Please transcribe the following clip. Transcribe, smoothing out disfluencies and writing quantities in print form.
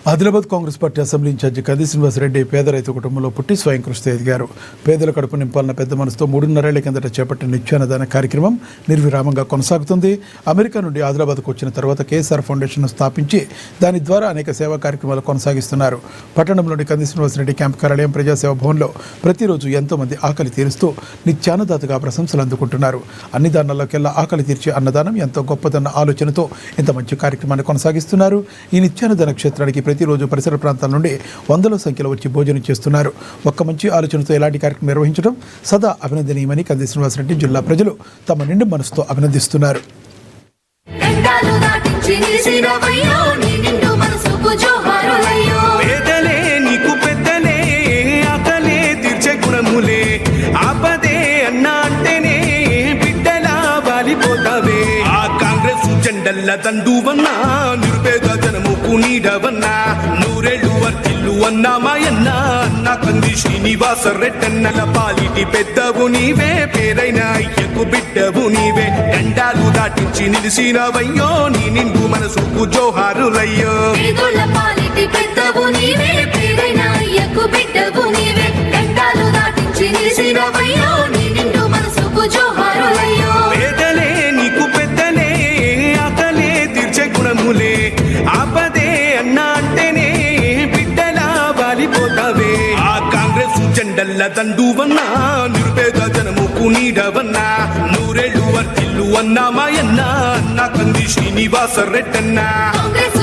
Adilabad Congress party assembly incharge కది శ్రీనివాసరెడ్డి పేద రైతు కుటుంబంలో పుట్టి స్వయం కృషితో ఎదిగారు. పేదల కడుపు నింపాలన్న పెద్ద మనసుతో 3.5 ఏళ్ల కిందట చేపట్టిన నిత్యాన్నదాన కార్యక్రమం నిర్విరామంగా కొనసాగుతుంది. అమెరికా నుండి ఆదిలాబాద్కు వచ్చిన తర్వాత కేఎస్ఆర్ ఫౌండేషన్ను స్థాపించి దాని ద్వారా అనేక సేవా కార్యక్రమాలు కొనసాగిస్తున్నారు. పట్టణంలోని కది శ్రీనివాసరెడ్డి క్యాంప్ కార్యాలయం ప్రజాసేవ భవన్లో ప్రతిరోజు ఎంతో మంది ఆకలి తీరుస్తూ నిత్యాన్నదాతగా ప్రశంసలు అందుకుంటున్నారు. అన్ని దానాల్లోకెల్లా ఆకలి తీర్చే అన్నదానం ఎంతో గొప్పదన్న ఆలోచనతో ఇంత మంచి కార్యక్రమాన్ని కొనసాగిస్తున్నారు. ఈ నిత్యాన్నదాన క్షేత్రానికి ప్రతిరోజు పరిసర ప్రాంతాల నుండి వందల సంఖ్యలో వచ్చి భోజనం చేస్తున్నారు. ఒక్క మంచి ఆలోచనతో ఇలాంటి కార్యక్రమం నిర్వహించడం సదా అభినందనీయమని కది శ్రీనివాసరెడ్డి జిల్లా ప్రజలు తమ నిండు మనసుతో అభినందిస్తున్నారు. జెండల్ల దండువన్నా నిరుపేద జనముకు నీడవన్నా నూరేళ్ళు వర్తిల్లు అన్నా మాయన్నా అన్న కంది శ్రీనివాస రెడ్డన్నల పాలిటి పెద్దవు నీవే పేరైన అయ్యకు బిడ్డవు నీవే గండాలు దాటించి నిలిసినవయ్యో నీ నిండు మనసుకు జోహారులయ్యో పాలిటి పెద్దవు నీవే పేరైన అయ్యకు బిడ్డవు నీవే గండాలు దాటించి నిలిసినవయ్యో నీ నిండు మనసుకు జోహారులయ్యో పేదలే నీకు పెద్దలే గుణములే ఆపదే అన్నా అంటేనే బిడ్డలా వాలిపోతావే ఆ కాంగ్రెస్ జెండల్ల దండువన్నా నిరుపేద జనముకు నీడవన్నా నూరేళ్ళు వర్తిల్లు అన్నా మాయన్నా అన్న కంది శ్రీనివాస రెడ్డన్నా కాంగ్రెస్